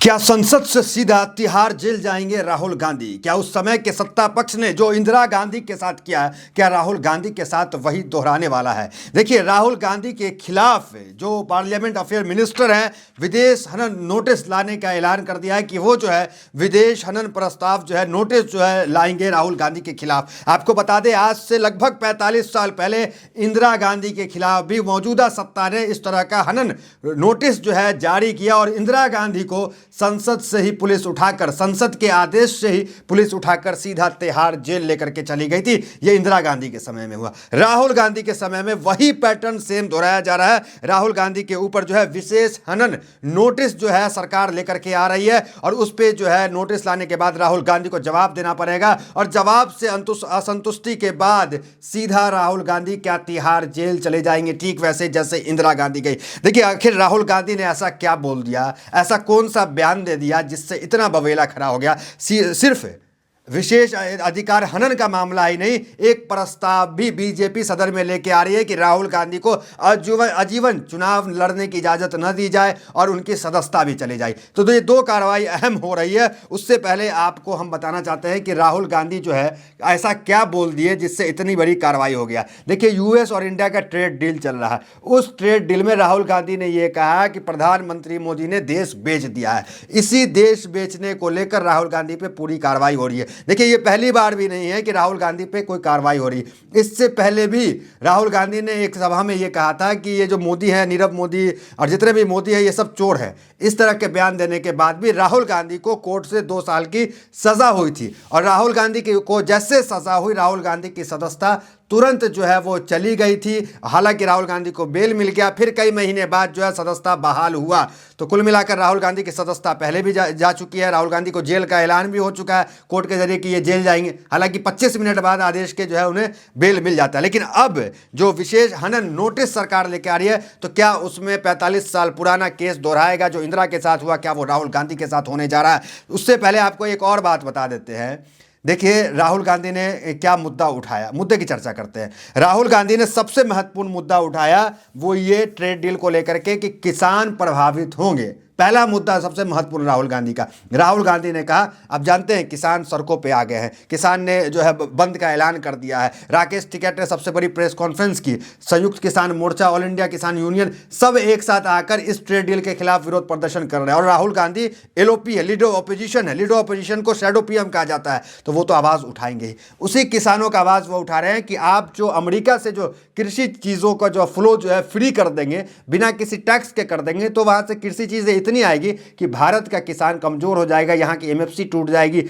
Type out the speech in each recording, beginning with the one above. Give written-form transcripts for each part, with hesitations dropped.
क्या संसद से सीधा तिहाड़ जेल जाएंगे राहुल गांधी? क्या उस समय के सत्ता पक्ष ने जो इंदिरा गांधी के साथ किया, क्या राहुल गांधी के साथ वही दोहराने वाला है? देखिए, राहुल गांधी के खिलाफ जो पार्लियामेंट अफेयर मिनिस्टर हैं, विदेश हनन नोटिस लाने का ऐलान कर दिया है कि वो जो है विदेश हनन प्रस्ताव जो है नोटिस जो है लाएंगे राहुल गांधी के खिलाफ। आपको बता दें, आज से लगभग 45 साल पहले इंदिरा गांधी के खिलाफ भी मौजूदा सत्ता ने इस तरह का हनन नोटिस जो है जारी किया और इंदिरा गांधी को संसद से ही पुलिस उठाकर, संसद के आदेश से ही पुलिस उठाकर सीधा तिहाड़ जेल लेकर के चली गई थी। यह इंदिरा गांधी के समय में हुआ। राहुल गांधी के समय में वही पैटर्न सेम दोहराया जा रहा है। राहुल गांधी के ऊपर जो है विशेष हनन नोटिस जो है सरकार लेकर के आ रही है और उस पर जो है नोटिस लाने के बाद राहुल गांधी को जवाब देना पड़ेगा और जवाब से असंतुष्टि के बाद सीधा राहुल गांधी क्या तिहाड़ जेल चले जाएंगे, ठीक वैसे जैसे इंदिरा गांधी गई। देखिए, आखिर राहुल गांधी ने ऐसा क्या बोल दिया, ऐसा कौन सा बयान दे दिया जिससे इतना बवेला खड़ा हो गया? सिर्फ विशेष अधिकार हनन का मामला ही नहीं, एक प्रस्ताव भी बीजेपी सदन में लेके आ रही है कि राहुल गांधी को आजीवन चुनाव लड़ने की इजाजत न दी जाए और उनकी सदस्यता भी चली जाए। तो ये दो कार्रवाई अहम हो रही है। उससे पहले आपको हम बताना चाहते हैं कि राहुल गांधी जो है ऐसा क्या बोल दिए जिससे इतनी बड़ी कार्रवाई हो गया। देखिए, यूएस और इंडिया का ट्रेड डील चल रहा है। उस ट्रेड डील में राहुल गांधी ने यह कहा कि प्रधानमंत्री मोदी ने देश बेच दिया है। इसी देश बेचने को लेकर राहुल गांधी पे पूरी कार्रवाई हो रही है। देखिए, ये पहली बार भी नहीं है कि राहुल गांधी पे कोई कार्रवाई हो रही है। इससे पहले भी राहुल गांधी ने एक सभा में ये कहा था कि ये जो मोदी है, नीरव मोदी और जितने भी मोदी है, ये सब चोर है। इस तरह के बयान देने के बाद भी राहुल गांधी को कोर्ट से 2 साल की सजा हुई थी और राहुल गांधी को जैसे सजा हुई, राहुल गांधी की सदस्यता तुरंत जो है वो चली गई थी। हालांकि राहुल गांधी को बेल मिल गया, फिर कई महीने बाद जो है सदस्यता बहाल हुआ। तो कुल मिलाकर राहुल गांधी की सदस्यता पहले भी जा चुकी है। राहुल गांधी को जेल का ऐलान भी हो चुका है कोर्ट के जरिए कि ये जेल जाएंगे। हालांकि 25 मिनट बाद आदेश के जो है उन्हें बेल मिल जाता है। लेकिन अब जो विशेष हनन नोटिस सरकार लेके आ रही है, तो क्या उसमें 45 साल पुराना केस दोहराएगा जो इंदिरा के साथ हुआ, क्या वो राहुल गांधी के साथ होने जा रहा है? उससे पहले आपको एक और बात बता देते हैं। देखिए, राहुल गांधी ने क्या मुद्दा उठाया, मुद्दे की चर्चा करते हैं। राहुल गांधी ने सबसे महत्वपूर्ण मुद्दा उठाया, वो ये ट्रेड डील को लेकर के कि किसान प्रभावित होंगे। पहला मुद्दा सबसे महत्वपूर्ण राहुल गांधी का। राहुल गांधी ने कहा, आप जानते हैं किसान सड़कों पे आ गए हैं, किसान ने जो है बंद का ऐलान कर दिया है। राकेश टिकैत ने सबसे बड़ी प्रेस कॉन्फ्रेंस की। संयुक्त किसान मोर्चा, ऑल इंडिया किसान यूनियन सब एक साथ आकर इस ट्रेड डील के खिलाफ विरोध प्रदर्शन कर रहे हैं। और राहुल गांधी एलओपी है, लीडर ऑपोजिशन है। लीडर ऑपोजिशन को शैडो पीएम कहा जाता है, तो वो तो आवाज़ उठाएंगे ही। उसी किसानों का आवाज़ वो उठा रहे हैं कि आप जो अमेरिका से जो कृषि चीज़ों का जो फ्लो जो है फ्री कर देंगे, बिना किसी टैक्स के कर देंगे, तो वहाँ से कृषि चीज़ें इतनी आएगी कि भारत का किसान कमजोर हो जाएगा, यहाँ की एमएसपी टूट जाएगी,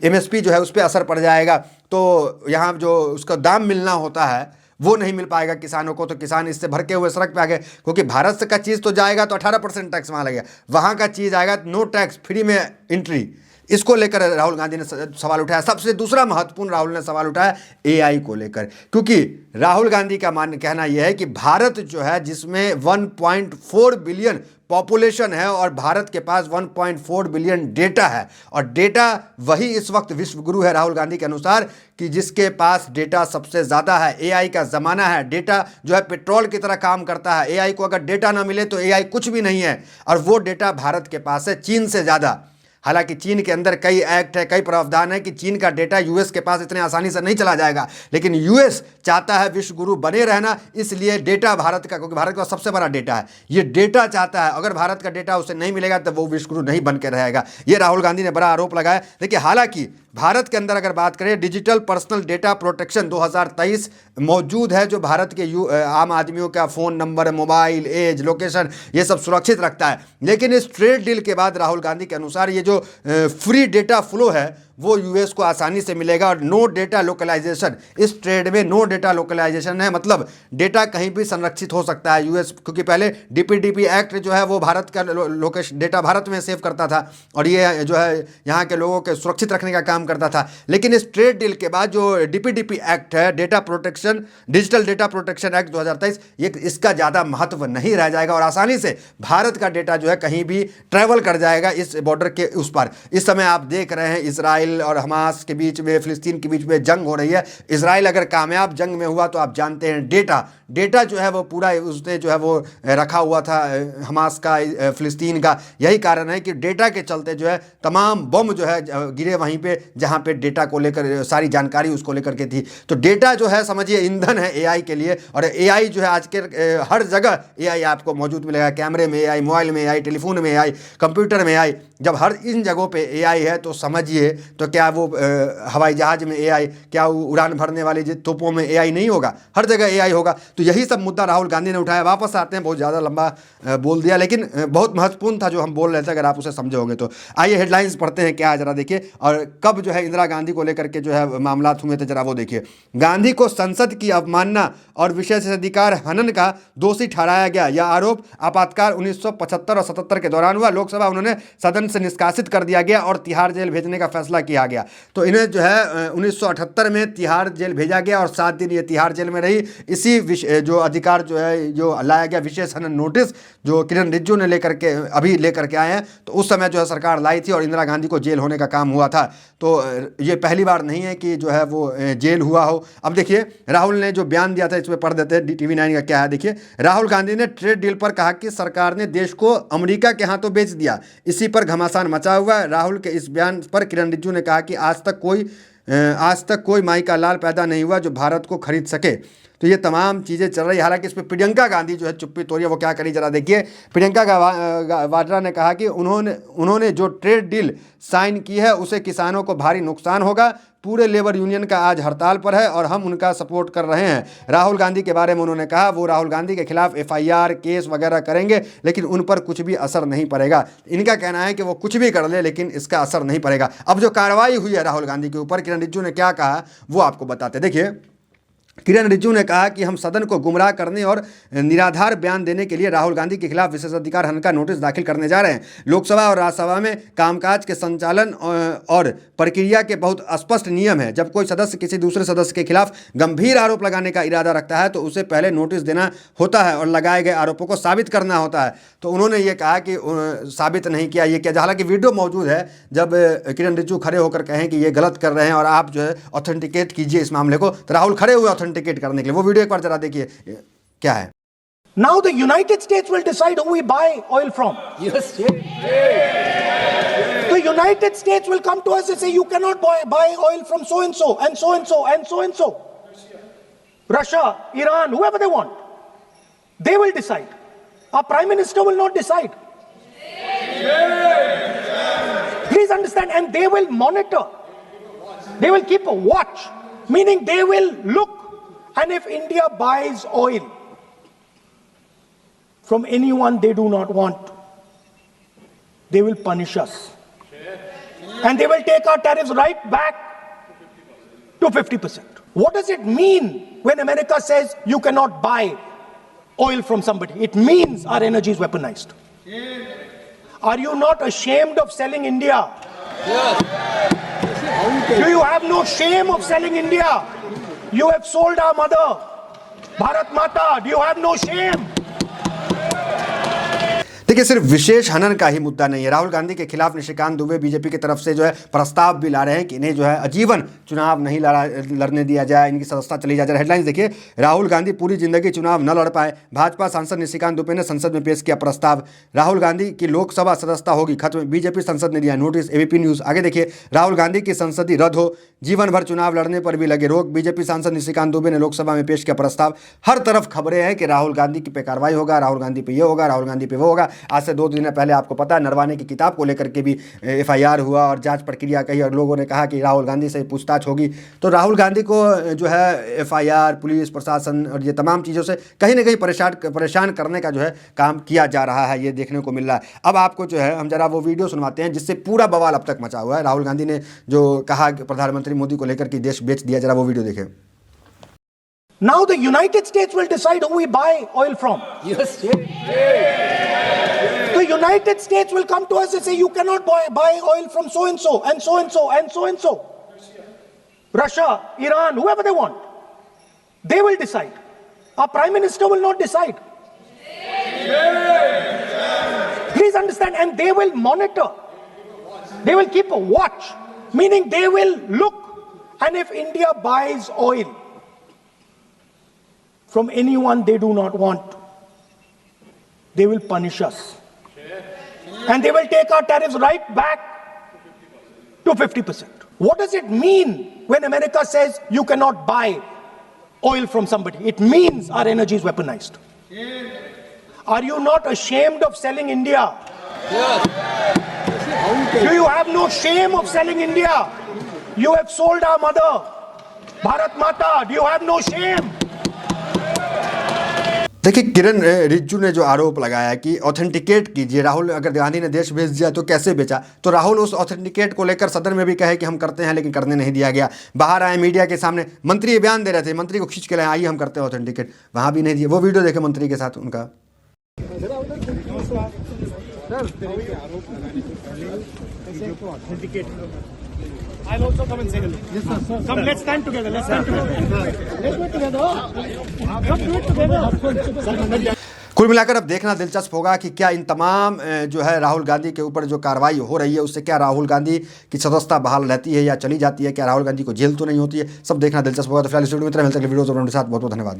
एमएसपी जो है उस पर असर पड़ जाएगा। तो यहाँ जो उसका दाम मिलना होता है वो नहीं मिल पाएगा किसानों को। तो किसान इससे भड़के हुए सड़क पे आ गए, क्योंकि भारत से का चीज़ तो जाएगा तो 18% टैक्स वहाँ लगेगा, वहाँ का चीज़ आएगा नो टैक्स, फ्री में एंट्री। इसको लेकर राहुल गांधी ने सवाल उठाया। सबसे दूसरा महत्वपूर्ण राहुल ने सवाल उठाया एआई को लेकर, क्योंकि राहुल गांधी का कहना यह है कि भारत जो है, जिसमें 1.4 बिलियन पॉपुलेशन है और भारत के पास 1.4 बिलियन डेटा है, और डेटा वही इस वक्त विश्व गुरु है राहुल गांधी के अनुसार कि जिसके पास डेटा सबसे ज़्यादा है। एआई का ज़माना है। डेटा जो है पेट्रोल की तरह काम करता है। एआई को अगर डेटा ना मिले तो एआई कुछ भी नहीं है, और वो डेटा भारत के पास है, चीन से ज़्यादा। हालांकि चीन के अंदर कई एक्ट है, कई प्रावधान है कि चीन का डेटा यूएस के पास इतने आसानी से नहीं चला जाएगा, लेकिन यूएस चाहता है विश्व गुरु बने रहना, इसलिए डेटा भारत का, क्योंकि भारत का सबसे बड़ा डेटा है, ये डेटा चाहता है। अगर भारत का डेटा उसे नहीं मिलेगा तो वो विश्व गुरु नहीं बन के रहेगा। ये राहुल गांधी ने बड़ा आरोप लगाया। देखिए, हालांकि भारत के अंदर अगर बात करें, डिजिटल पर्सनल डेटा प्रोटेक्शन 2023 मौजूद है, जो भारत के आम आदमियों का phone number, mobile, age, location, ये सब सुरक्षित रखता है। लेकिन इस ट्रेड डील के बाद राहुल गांधी के अनुसार ये जो फ्री डेटा फ्लो है वो यूएस को आसानी से मिलेगा, और नो डेटा लोकलाइजेशन, इस ट्रेड में नो डेटा लोकलाइजेशन है, मतलब डेटा कहीं भी संरक्षित हो सकता है यूएस, क्योंकि पहले डीपीडीपी एक्ट जो है वो भारत का लोकेशन डेटा भारत में सेव करता था, और ये जो है यहाँ के लोगों के सुरक्षित रखने का काम करता था। लेकिन इस ट्रेड डील के बाद जो डीपीडीपी एक्ट है, data protection, digital data protection act 2023, ये इसका ज़्यादा महत्व नहीं रह जाएगा और आसानी से भारत का डेटा जो है कहीं भी ट्रैवल कर जाएगा इस बॉर्डर के उस पार। इस समय आप देख रहे हैं इसराइल और हमास के बीच में, फिलिस्तीन के बीच में जंग हो रही है। इसराइल अगर कामयाब जंग में हुआ तो आप जानते हैं डेटा जो है वो पूरा उसने जो है वो रखा हुआ था हमास का, फिलिस्तीन का। यही कारण है कि डेटा के चलते जो है तमाम बम जो है गिरे वहीं पे जहां पे डेटा को लेकर सारी जानकारी उसको लेकर के थी। तो डेटा जो है समझिए ईंधन है एआई के लिए, और एआई जो है आज के हर जगह एआई आपको मौजूद मिलेगा। कैमरे में एआई, मोबाइल में एआई, टेलीफोन में एआई, कंप्यूटर में एआई। जब हर इन जगहों पे एआई है तो समझिए तो क्या वो हवाई जहाज में एआई, क्या उड़ान भरने वाली तोपों में एआई नहीं होगा? हर जगह एआई होगा। तो यही सब मुद्दा राहुल गांधी ने उठाया। वापस आते हैं, बहुत ज़्यादा लंबा बोल दिया लेकिन बहुत महत्वपूर्ण था जो हम बोल रहे थे, अगर आप उसे समझे होंगे तो। आइए हेडलाइंस पढ़ते हैं क्या है जरा देखिए, और कब जो है इंदिरा गांधी को लेकर के जो है मामला हुए थे जरा वो देखिए। गांधी को संसद की अवमानना और विशेषाधिकार हनन का दोषी ठहराया गया। यह आरोप आपातकाल 1975 और 77 के दौरान हुआ। लोकसभा उन्होंने सदन से निष्कासित कर दिया गया और तिहाड़ जेल भेजने का फैसला किया गया। तो इन्हें जो है 1978 में तिहाड़ जेल भेजा गया और 7 दिन ये तिहाड़ जेल में रही। इसी जो अधिकार जो है जो लाया गया विशेष हनन नोटिस जो किरण रिजिजू ने अभी लेकर के आए हैं, तो उस समय जो है सरकार लाई थी और इंदिरा गांधी को जेल होने का काम हुआ था। तो ये पहली बार नहीं है कि जो है वो जेल हुआ हो। अब देखिए राहुल ने जो बयान दिया था, इसमें पढ़ देते हैं TV9 का क्या है देखिए। राहुल गांधी ने ट्रेड डील पर कहा कि सरकार ने देश को अमेरिका के हाथों बेच दिया। इसी पर घमासान मचा हुआ है। राहुल के इस बयान पर किरण रिजिजू ने कहा कि आज तक कोई माई का लाल पैदा नहीं हुआ जो भारत को खरीद सके। तो ये तमाम चीज़ें चल रही है। हालांकि इस पर प्रियंका गांधी जो है चुप्पी तोड़ी है, वो क्या करी जरा देखिए। प्रियंका वाड्रा ने कहा कि उन्होंने जो ट्रेड डील साइन की है उसे किसानों को भारी नुकसान होगा। पूरे लेबर यूनियन का आज हड़ताल पर है और हम उनका सपोर्ट कर रहे हैं। राहुल गांधी के बारे में उन्होंने कहा वो राहुल गांधी के खिलाफ FIR केस वगैरह करेंगे लेकिन उन पर कुछ भी असर नहीं पड़ेगा। इनका कहना है कि वो कुछ भी कर ले लेकिन इसका असर नहीं पड़ेगा। अब जो कार्रवाई हुई है राहुल गांधी के ऊपर, किरण रिजिजू ने क्या कहा वो आपको बताते देखिए। किरण रिजिजू ने कहा कि हम सदन को गुमराह करने और निराधार बयान देने के लिए राहुल गांधी के खिलाफ विशेषाधिकार हनन का नोटिस दाखिल करने जा रहे हैं। लोकसभा और राज्यसभा में कामकाज के संचालन और प्रक्रिया के बहुत स्पष्ट नियम है। जब कोई सदस्य किसी दूसरे सदस्य के खिलाफ गंभीर आरोप लगाने का इरादा रखता है तो उसे पहले नोटिस देना होता है और लगाए गए आरोपों को साबित करना होता है। तो उन्होंने ये कहा कि साबित नहीं किया, ये क्या। हालांकि वीडियो मौजूद है जब किरण रिजिजू खड़े होकर कहें कि ये गलत कर रहे हैं और आप जो है ऑथेंटिकेट कीजिए इस मामले को, तो राहुल खड़े हुए ऑथेंटिकेट करने के लिए। वो वीडियो एक बार जरा देखिए क्या है। Now the United States will decide who we buy oil from. Yes. The United States will come to us and say you cannot buy oil from so and so and so and so and so and so. Russia, Iran, whoever they want. They will decide. Our Prime Minister will not decide. Please understand, and they will monitor. They will keep a watch, meaning they will look. And if India buys oil from anyone they do not want, they will punish us. And they will take our tariffs right back to 50%. What does it mean when America says you cannot buy oil from somebody? It means our energy is weaponized. Are you not ashamed of selling India? Do you have no shame of selling India? You have sold our mother, Bharat Mata. Do you have no shame? देखिए सिर्फ विशेष हनन का ही मुद्दा नहीं है। राहुल गांधी के खिलाफ Nishikant Dubey BJP की तरफ से जो है प्रस्ताव भी ला रहे हैं कि इन्हें जो है आजीवन चुनाव नहीं लड़ने दिया जाए, इनकी सदस्यता चली जाए। हेडलाइंस देखिए, राहुल गांधी पूरी जिंदगी चुनाव न लड़ पाए। भाजपा सांसद निशिकांत दुबे ने संसद में पेश किया प्रस्ताव। राहुल गांधी की लोकसभा सदस्यता होगी खत्म, बीजेपी संसद ने दिया नोटिस। ABP न्यूज आगे देखिए, राहुल गांधी की संसदीय रद्द हो, जीवन भर चुनाव लड़ने पर भी लगे रोक। बीजेपी सांसद निशिकांत दुबे ने लोकसभा में पेश किया प्रस्ताव। हर तरफ खबरें हैं कि राहुल गांधी पे कार्रवाई होगा, राहुल गांधी पे ये होगा, राहुल गांधी पे वो होगा। आज से 2 दिन पहले आपको पता है नरवाने की किताब को लेकर के भी FIR हुआ और जांच प्रक्रिया कही और लोगों ने कहा कि राहुल गांधी से पूछताछ होगी। तो राहुल गांधी को जो है FIR, पुलिस प्रशासन और ये तमाम चीज़ों से कहीं ना कहीं परेशान करने का जो है काम किया जा रहा है, ये देखने को मिल रहा है। अब आपको जो है हम जरा वो वीडियो सुनवाते हैं जिससे पूरा बवाल अब तक मचा हुआ है। राहुल गांधी ने जो कहा प्रधानमंत्री मोदी को लेकर कि देश बेच दिया, जरा वो वीडियो देखें। Now the United States will decide who we buy oil from. Yes. The United States will come to us and say you cannot buy oil from so and so and so and so and so and so. Russia, Iran, whoever they want. They will decide. Our Prime Minister will not decide. Please understand, and they will monitor. They will keep a watch, meaning they will look. And if India buys oil from anyone they do not want, they will punish us. And they will take our tariffs right back to 50%. What does it mean when America says you cannot buy oil from somebody? It means our energy is weaponized. Are you not ashamed of selling India? Do you have no shame of selling India? You have sold our mother, Bharat Mata. Do you have no shame? देखिए किरण रिजिजू ने जो आरोप लगाया कि authenticate कीजिए, राहुल अगर गांधी ने देश बेच दिया तो कैसे बेचा, तो राहुल उस ऑथेंटिकेट को लेकर सदन में भी कहे कि हम करते हैं लेकिन करने नहीं दिया गया। बाहर आए मीडिया के सामने, मंत्री बयान दे रहे थे, मंत्री को खींच के लाए, आइए हम करते हैं ऑथेंटिकेट, वहां भी नहीं दिया। वो वीडियो देखे मंत्री के साथ उनका। I'll also come and say hello. Yes, sir. Come, let's stand together. Let's stand together. Let's do it together. Come do it together. कुल मिलाकर अब देखना दिलचस्प होगा कि क्या इन तमाम जो है राहुल गांधी के ऊपर जो कार्रवाई हो रही है उससे क्या राहुल गांधी की सदस्यता बहाल रहती है या चली जाती है, क्या राहुल गांधी को जेल तो नहीं होती है, सब देखना दिलचस्प होगा। तो फिलहाल इस वीडियो में मिलते हैं वीडियो के साथ। बहुत बहुत धन्यवाद।